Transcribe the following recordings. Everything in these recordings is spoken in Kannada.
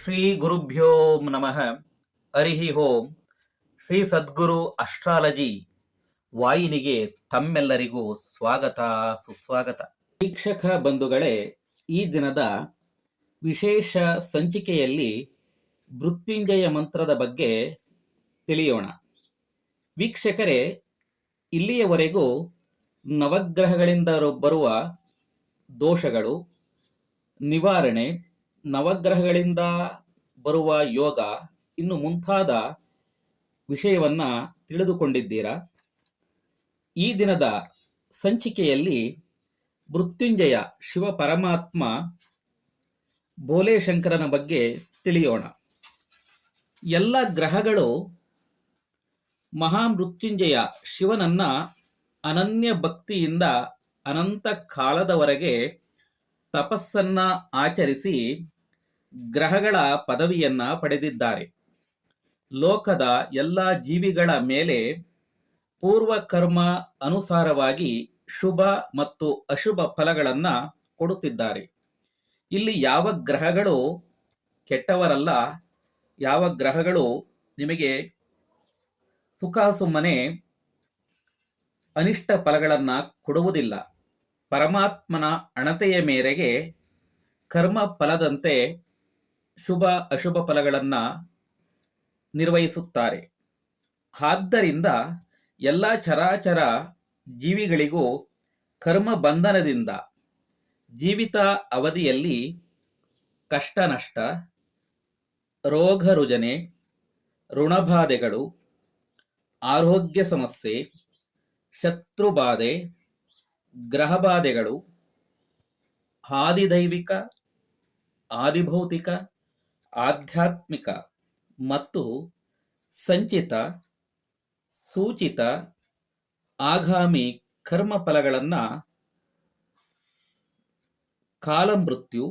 ಶ್ರೀ ಗುರುಭ್ಯೋ ನಮಃ. ಹರಿ ಓಂ. ಶ್ರೀ ಸದ್ಗುರು ಅಸ್ಟ್ರಾಲಜಿ ವಾಹಿನಿಗೆ ತಮ್ಮೆಲ್ಲರಿಗೂ ಸ್ವಾಗತ ಸುಸ್ವಾಗತ. ವೀಕ್ಷಕ ಬಂಧುಗಳೇ, ಈ ದಿನದ ವಿಶೇಷ ಸಂಚಿಕೆಯಲ್ಲಿ ಮೃತ್ಯುಂಜಯ ಮಂತ್ರದ ಬಗ್ಗೆ ತಿಳಿಯೋಣ. ವೀಕ್ಷಕರೇ, ಇಲ್ಲಿಯವರೆಗೂ ನವಗ್ರಹಗಳಿಂದ ಬರುವ ದೋಷಗಳು ನಿವಾರಣೆ, ನವಗ್ರಹಗಳಿಂದ ಬರುವ ಯೋಗ, ಇನ್ನು ಮುಂತಾದ ವಿಷಯವನ್ನ ತಿಳಿದುಕೊಂಡಿದ್ದೀರಾ. ಈ ದಿನದ ಸಂಚಿಕೆಯಲ್ಲಿ ಮೃತ್ಯುಂಜಯ ಶಿವ ಪರಮಾತ್ಮ ಬೋಲೆಶಂಕರನ ಬಗ್ಗೆ ತಿಳಿಯೋಣ. ಎಲ್ಲ ಗ್ರಹಗಳು ಮಹಾಮೃತ್ಯುಂಜಯ ಶಿವನನ್ನ ಅನನ್ಯ ಭಕ್ತಿಯಿಂದ ಅನಂತ ಕಾಲದವರೆಗೆ ತಪಸ್ಸನ್ನ ಆಚರಿಸಿ ಗ್ರಹಗಳ ಪದವಿಯನ್ನ ಪಡೆದಿದ್ದಾರೆ. ಲೋಕದ ಎಲ್ಲ ಜೀವಿಗಳ ಮೇಲೆ ಪೂರ್ವ ಕರ್ಮ ಅನುಸಾರವಾಗಿ ಶುಭ ಮತ್ತು ಅಶುಭ ಫಲಗಳನ್ನ ಕೊಡುತ್ತಿದ್ದಾರೆ. ಇಲ್ಲಿ ಯಾವ ಗ್ರಹಗಳು ಕೆಟ್ಟವರಲ್ಲ, ಯಾವ ಗ್ರಹಗಳು ನಿಮಗೆ ಸುಖ ಸುಮ್ಮನೆ ಅನಿಷ್ಟ ಫಲಗಳನ್ನ ಕೊಡುವುದಿಲ್ಲ. ಪರಮಾತ್ಮನ ಅಣತೆಯ ಮೇರೆಗೆ ಕರ್ಮ ಫಲದಂತೆ ಶುಭ ಅಶುಭ ಫಲಗಳನ್ನ ನಿರ್ವಹಿಸುತ್ತಾರೆ. ಆದ್ದರಿಂದ ಎಲ್ಲ ಚರಾಚರ ಜೀವಿಗಳಿಗೂ ಕರ್ಮ ಬಂಧನದಿಂದ ಜೀವಿತ ಅವಧಿಯಲ್ಲಿ ಕಷ್ಟ ನಷ್ಟ, ರೋಗ ರುಜನೆ, ಋಣಬಾಧೆಗಳು, ಆರೋಗ್ಯ ಸಮಸ್ಯೆ, ಶತ್ರುಬಾಧೆ, ಗ್ರಹಬಾಧೆಗಳು, ಆದಿದೈವಿಕ, ಆದಿಭೌತಿಕ, ಆಧ್ಯಾತ್ಮಿಕ ಮತ್ತು ಸಂಚಿತ, ಸೂಚಿತ, ಆಗಾಮಿ ಕರ್ಮ ಫಲಗಳನ್ನ ಕಾಲಮೃತ್ಯು,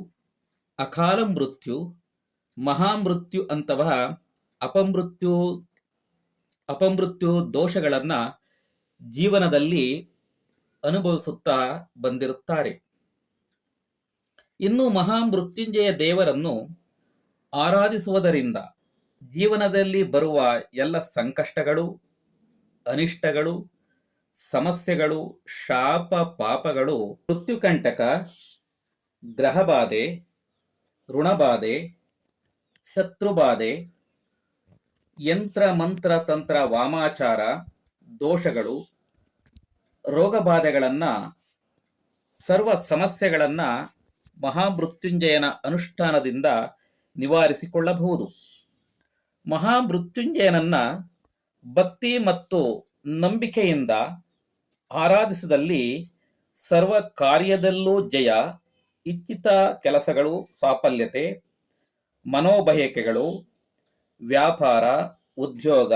ಅಕಾಲ ಮೃತ್ಯು, ಮಹಾಮೃತ್ಯು ಅಂತವ ಅಪಮೃತ್ಯು ದೋಷಗಳನ್ನ ಜೀವನದಲ್ಲಿ ಅನುಭವಿಸುತ್ತಾ ಬಂದಿರುತ್ತಾರೆ. ಇನ್ನು ಮಹಾಮೃತ್ಯುಂಜಯ ದೇವರನ್ನು ಆರಾಧಿಸುವುದರಿಂದ ಜೀವನದಲ್ಲಿ ಬರುವ ಎಲ್ಲ ಸಂಕಷ್ಟಗಳು, ಅನಿಷ್ಟಗಳು, ಸಮಸ್ಯೆಗಳು, ಶಾಪ ಪಾಪಗಳು, ಮೃತ್ಯುಕಂಟಕ, ಗ್ರಹಬಾಧೆ, ಋಣಬಾಧೆ, ಶತ್ರುಬಾಧೆ, ಯಂತ್ರ ಮಂತ್ರ ತಂತ್ರ ವಾಮಾಚಾರ ದೋಷಗಳು, ರೋಗಬಾಧೆಗಳನ್ನ, ಸರ್ವ ಸಮಸ್ಯೆಗಳನ್ನ ಮಹಾಮೃತ್ಯುಂಜಯನ ಅನುಷ್ಠಾನದಿಂದ ನಿವಾರಿಸಿಕೊಳ್ಳಬಹುದು. ಮಹಾಮೃತ್ಯುಂಜಯನನ್ನ ಭಕ್ತಿ ಮತ್ತು ನಂಬಿಕೆಯಿಂದ ಆರಾಧಿಸಿದಲ್ಲಿ ಸರ್ವ ಕಾರ್ಯದಲ್ಲೂ ಜಯ, ಇಚ್ಛಿತ ಕೆಲಸಗಳು ಸಾಫಲ್ಯತೆ, ಮನೋಬಯಕೆಗಳು, ವ್ಯಾಪಾರ, ಉದ್ಯೋಗ,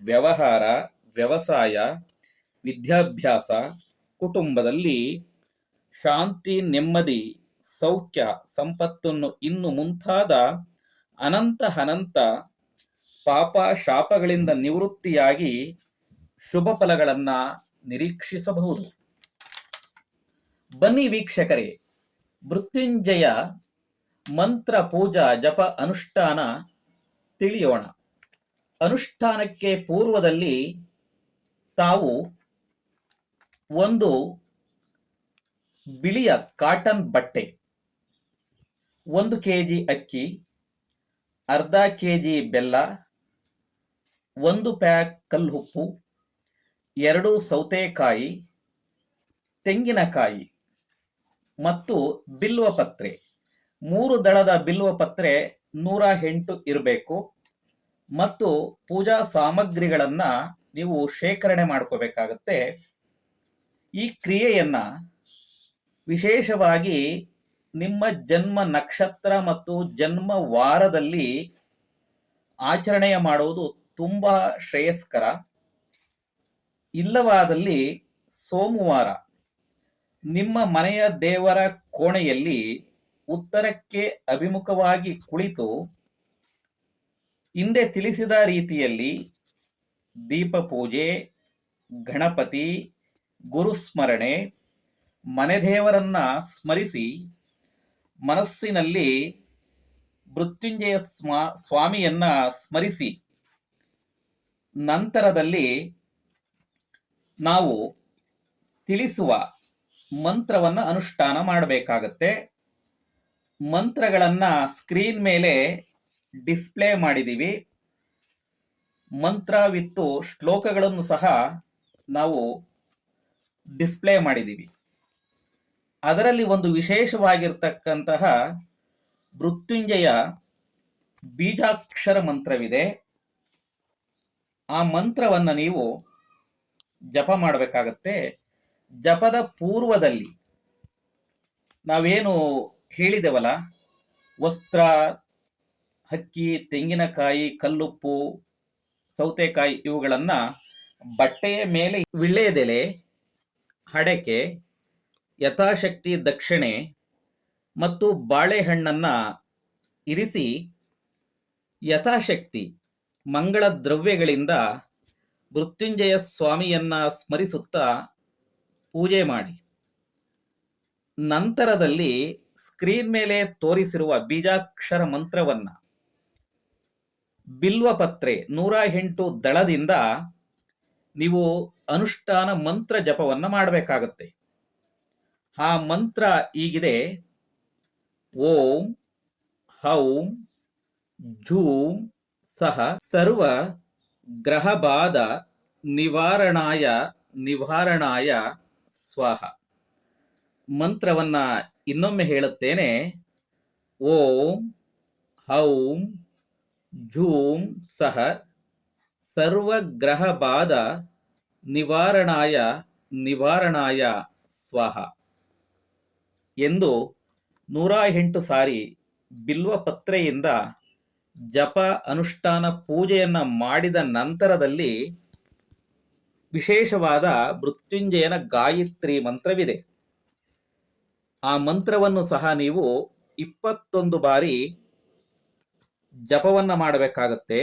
ವ್ಯವಹಾರ, ವ್ಯವಸಾಯ, ವಿದ್ಯಾಭ್ಯಾಸ, ಕುಟುಂಬದಲ್ಲಿ ಶಾಂತಿ, ನೆಮ್ಮದಿ, ಸೌಖ್ಯ, ಸಂಪತ್ತನ್ನು ಇನ್ನು ಮುಂತಾದ ಅನಂತ ಪಾಪ ಶಾಪಗಳಿಂದ ನಿವೃತ್ತಿಯಾಗಿ ಶುಭ ಫಲಗಳನ್ನ ನಿರೀಕ್ಷಿಸಬಹುದು. ಬನ್ನಿ ವೀಕ್ಷಕರೇ, ಮೃತ್ಯುಂಜಯ ಮಂತ್ರ ಪೂಜಾ ಜಪ ಅನುಷ್ಠಾನ ತಿಳಿಯೋಣ. ಅನುಷ್ಠಾನಕ್ಕೆ ಪೂರ್ವದಲ್ಲಿ ತಾವು ಒಂದು ಬಿಳಿಯ ಕಾಟನ್ ಬಟ್ಟೆ, 1 ಕೆಜಿ ಅಕ್ಕಿ, ಅರ್ಧ ಕೆಜಿ ಬೆಲ್ಲ, 1 ಪ್ಯಾಕ್ ಕಲ್ಲುಪ್ಪು, 2 ಸೌತೆಕಾಯಿ, ತೆಂಗಿನಕಾಯಿ ಮತ್ತು ಬಿಲ್ವಪತ್ರೆ, 3 ದಳದ ಬಿಲ್ವಪತ್ರೆ 108 ಇರಬೇಕು. ಮತ್ತು ಪೂಜಾ ಸಾಮಗ್ರಿಗಳನ್ನ ನೀವು ಶೇಖರಣೆ ಮಾಡ್ಕೋಬೇಕಾಗತ್ತೆ. ಈ ಕ್ರಿಯೆಯನ್ನ ವಿಶೇಷವಾಗಿ ನಿಮ್ಮ ಜನ್ಮ ನಕ್ಷತ್ರ ಮತ್ತು ಜನ್ಮ ವಾರದಲ್ಲಿ ಆಚರಣೆಯ ಮಾಡುವುದು ತುಂಬಾ ಶ್ರೇಯಸ್ಕರ. ಇಲ್ಲವಾದಲ್ಲಿ ಸೋಮವಾರ ನಿಮ್ಮ ಮನೆಯ ದೇವರ ಕೋಣೆಯಲ್ಲಿ ಉತ್ತರಕ್ಕೆ ಅಭಿಮುಖವಾಗಿ ಕುಳಿತು ಹಿಂದೆ ತಿಳಿಸಿದ ರೀತಿಯಲ್ಲಿ ದೀಪ ಪೂಜೆ, ಗಣಪತಿ, ಗುರುಸ್ಮರಣೆ, ಮನೆದೇವರನ್ನ ಸ್ಮರಿಸಿ ಮನಸ್ಸಿನಲ್ಲಿ ಮೃತ್ಯುಂಜಯ ಸ್ವಾಮಿಯನ್ನ ಸ್ಮರಿಸಿ ನಂತರದಲ್ಲಿ ನಾವು ತಿಳಿಸುವ ಮಂತ್ರವನ್ನು ಅನುಷ್ಠಾನ ಮಾಡಬೇಕಾಗತ್ತೆ. ಮಂತ್ರಗಳನ್ನ ಸ್ಕ್ರೀನ್ ಮೇಲೆ ಡಿಸ್ಪ್ಲೇ ಮಾಡಿದ್ದೀವಿ. ಮಂತ್ರ ವಿತ್ತು ಶ್ಲೋಕಗಳನ್ನು ಸಹ ನಾವು ಡಿಸ್ಪ್ಲೇ ಮಾಡಿದ್ದೀವಿ. ಅದರಲ್ಲಿ ಒಂದು ವಿಶೇಷವಾಗಿರ್ತಕ್ಕಂತಹ ಮೃತ್ಯುಂಜಯ ಬೀಜಾಕ್ಷರ ಮಂತ್ರವಿದೆ. ಆ ಮಂತ್ರವನ್ನು ನೀವು ಜಪ ಮಾಡಬೇಕಾಗತ್ತೆ. ಜಪದ ಪೂರ್ವದಲ್ಲಿ ನಾವೇನು ಹೇಳಿದೆವಲ್ಲ, ವಸ್ತ್ರ, ಅಕ್ಕಿ, ತೆಂಗಿನಕಾಯಿ, ಕಲ್ಲುಪ್ಪು, ಸೌತೆಕಾಯಿ ಇವುಗಳನ್ನ ಬಟ್ಟೆಯ ಮೇಲೆ ವಿಳ್ಳೆದೆಲೆ, ಅಡಕೆ, ಯಥಾಶಕ್ತಿ ದಕ್ಷಿಣೆ ಮತ್ತು ಬಾಳೆಹಣ್ಣನ್ನ ಇರಿಸಿ ಯಥಾಶಕ್ತಿ ಮಂಗಳ ದ್ರವ್ಯಗಳಿಂದ ಮೃತ್ಯುಂಜಯ ಸ್ವಾಮಿಯನ್ನ ಸ್ಮರಿಸುತ್ತಾ ಪೂಜೆ ಮಾಡಿ. ನಂತರದಲ್ಲಿ ಸ್ಕ್ರೀನ್ ಮೇಲೆ ತೋರಿಸಿರುವ ಬೀಜಾಕ್ಷರ ಮಂತ್ರವನ್ನ ಬಿಲ್ವಪತ್ರೆ 108 ದಳದಿಂದ ನೀವು ಅನುಷ್ಠಾನ ಮಂತ್ರ ಜಪವನ್ನ ಮಾಡಬೇಕಾಗತ್ತೆ. ಆ ಮಂತ್ರ ಹೀಗಿದೆ: ಓಂ ಹೌಂ ಝೂಂ ಸಹ ಸರ್ವ ಗ್ರಹಬಾಧ ನಿವಾರಣಾಯ ನಿವಾರಣಾಯ ಸ್ವಾಹ. ಮಂತ್ರವನ್ನ ಇನ್ನೊಮ್ಮೆ ಹೇಳುತ್ತೇನೆ: ಓಂ ಹೌಂ ಝೂಂ ಸಹ ಸರ್ವಗ್ರಹಬಾಧ ನಿವಾರಣಾಯ ನಿವಾರಣಾಯ ಸ್ವಾಹ ಎಂದು 108 ಸಾರಿ ಬಿಲ್ವಪತ್ರೆಯಿಂದ ಜಪ ಅನುಷ್ಠಾನ ಪೂಜೆಯನ್ನ ಮಾಡಿದ ನಂತರದಲ್ಲಿ ವಿಶೇಷವಾದ ಮೃತ್ಯುಂಜಯನ ಗಾಯತ್ರಿ ಮಂತ್ರವಿದೆ. ಆ ಮಂತ್ರವನ್ನು ಸಹ ನೀವು 21 ಬಾರಿ ಜಪವನ್ನ ಮಾಡಬೇಕಾಗತ್ತೆ.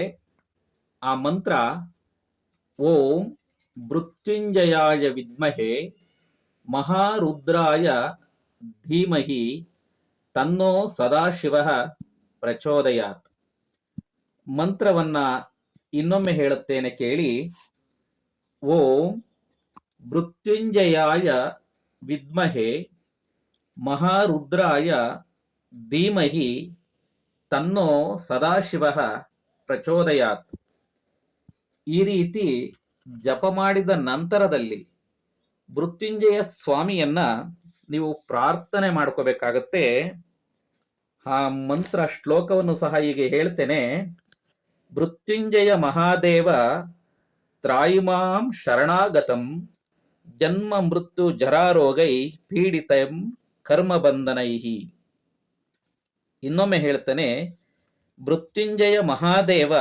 ಆ ಮಂತ್ರ: ಓಂ ಮೃತ್ಯುಂಜಯಾಯ ವಿದ್ಮಹೆ ಮಹಾರುದ್ರಾಯ ಧೀಮಹಿ ತನ್ನೋ ಸದಾಶಿವಃ ಪ್ರಚೋದಯಾತ್. ಮಂತ್ರವನ್ನ ಇನ್ನೊಮ್ಮೆ ಹೇಳುತ್ತೇನೆ ಕೇಳಿ: ಓಂ ಮೃತ್ಯುಂಜಯಾಯ ವಿದ್ಮಹೆ ಮಹಾರುದ್ರಾಯ ಧೀಮಹಿ ತನ್ನೋ ಸದಾಶಿವಃ ಪ್ರಚೋದಯಾತ್. ಈ ರೀತಿ ಜಪ ಮಾಡಿದ ನಂತರದಲ್ಲಿ ಮೃತ್ಯುಂಜಯ ಸ್ವಾಮಿಯನ್ನ ನೀವು ಪ್ರಾರ್ಥನೆ ಮಾಡ್ಕೋಬೇಕಾಗತ್ತೆ. ಆ ಮಂತ್ರ ಶ್ಲೋಕವನ್ನು ಸಹ ಹೀಗೆ ಹೇಳ್ತೇನೆ: ಮೃತ್ಯುಂಜಯ ಮಹಾದೇವ ತ್ರಾಯಿಮಾಂ ಶರಣಾಗತಂ ಜನ್ಮ ಮೃತ್ಯು ಜರಾರೋಗೈ ಪೀಡಿತಂ ಕರ್ಮಬಂಧನೈಹಿ. ಇನ್ನೊಮ್ಮೆ ಹೇಳ್ತೇನೆ: ಮೃತ್ಯುಂಜಯ ಮಹಾದೇವ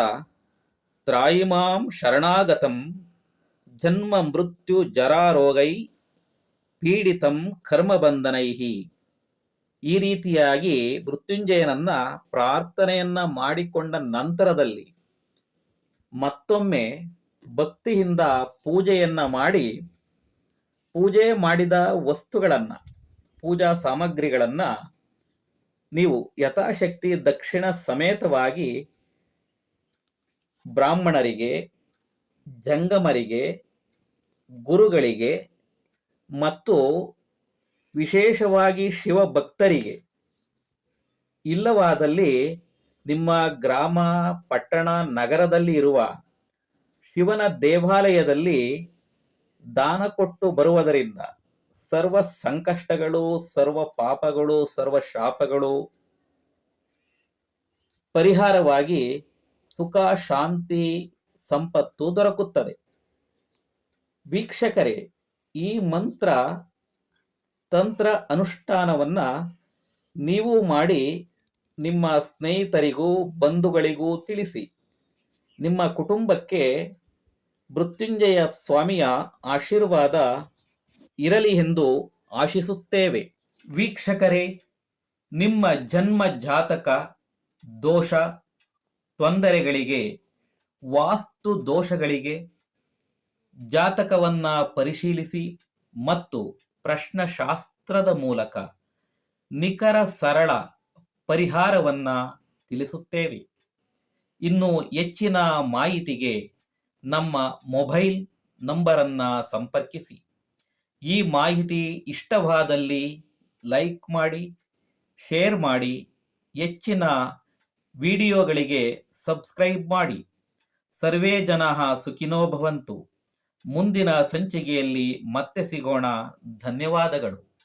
ತ್ರಾಯಿಮಾಂ ಶರಣಾಗತಂ ಜನ್ಮ ಮೃತ್ಯು ಜರಾರೋಗೈ ಪೀಡಿತಂ ಕರ್ಮಬಂಧನೈಹಿ. ಈ ರೀತಿಯಾಗಿ ಮೃತ್ಯುಂಜಯನನ್ನ ಪ್ರಾರ್ಥನೆಯನ್ನ ಮಾಡಿಕೊಂಡ ನಂತರದಲ್ಲಿ ಮತ್ತೊಮ್ಮೆ ಭಕ್ತಿಯಿಂದ ಪೂಜೆಯನ್ನ ಮಾಡಿ, ಪೂಜೆ ಮಾಡಿದ ವಸ್ತುಗಳನ್ನ, ಪೂಜಾ ಸಾಮಗ್ರಿಗಳನ್ನ ನೀವು ಯಥಾಶಕ್ತಿ ದಕ್ಷಿಣ ಸಮೇತವಾಗಿ ಬ್ರಾಹ್ಮಣರಿಗೆ, ಜಂಗಮರಿಗೆ, ಗುರುಗಳಿಗೆ ಮತ್ತು ವಿಶೇಷವಾಗಿ ಶಿವಭಕ್ತರಿಗೆ, ಇಲ್ಲವಾದಲ್ಲಿ ನಿಮ್ಮ ಗ್ರಾಮ, ಪಟ್ಟಣ, ನಗರದಲ್ಲಿ ಇರುವ ಶಿವನ ದೇವಾಲಯದಲ್ಲಿ ದಾನ ಕೊಟ್ಟು ಬರುವುದರಿಂದ ಸರ್ವ ಸಂಕಷ್ಟಗಳು, ಸರ್ವ ಪಾಪಗಳು, ಸರ್ವ ಶಾಪಗಳು ಪರಿಹಾರವಾಗಿ ಸುಖ, ಶಾಂತಿ, ಸಂಪತ್ತು ದೊರಕುತ್ತದೆ. ವೀಕ್ಷಕರೇ, ಈ ಮಂತ್ರ ತಂತ್ರ ಅನುಷ್ಠಾನವನ್ನ ನೀವು ಮಾಡಿ ನಿಮ್ಮ ಸ್ನೇಹಿತರಿಗೂ ಬಂಧುಗಳಿಗೂ ತಿಳಿಸಿ. ನಿಮ್ಮ ಕುಟುಂಬಕ್ಕೆ ಮೃತ್ಯುಂಜಯ ಸ್ವಾಮಿಯ ಆಶೀರ್ವಾದ ಇರಲಿ ಎಂದು ಆಶಿಸುತ್ತೇವೆ. ವೀಕ್ಷಕರೇ, ನಿಮ್ಮ ಜನ್ಮ ಜಾತಕ ದೋಷ, ತೊಂದರೆಗಳಿಗೆ, ವಾಸ್ತು ದೋಷಗಳಿಗೆ ಜಾತಕವನ್ನ ಪರಿಶೀಲಿಸಿ ಮತ್ತು ಪ್ರಶ್ನಶಾಸ್ತ್ರದ ಮೂಲಕ ನಿಖರ ಸರಳ ಪರಿಹಾರವನ್ನ ತಿಳಿಸುತ್ತೇವೆ. ಇನ್ನು ಹೆಚ್ಚಿನ ಮಾಹಿತಿಗೆ ನಮ್ಮ ಮೊಬೈಲ್ ನಂಬರನ್ನು ಸಂಪರ್ಕಿಸಿ. ಈ ಮಾಹಿತಿ ಇಷ್ಟವಾದಲ್ಲಿ ಲೈಕ್ ಮಾಡಿ, ಶೇರ್ ಮಾಡಿ, ಹೆಚ್ಚಿನ ವಿಡಿಯೋಗಳಿಗೆ ಸಬ್ಸ್ಕ್ರೈಬ್ ಮಾಡಿ. ಸರ್ವೇ ಜನಾಃ ಸುಖಿನೋ ಭವಂತು. ಮುಂದಿನ ಸಂಚಿಕೆಯಲ್ಲಿ ಮತ್ತೆ ಸಿಗೋಣ. ಧನ್ಯವಾದಗಳು.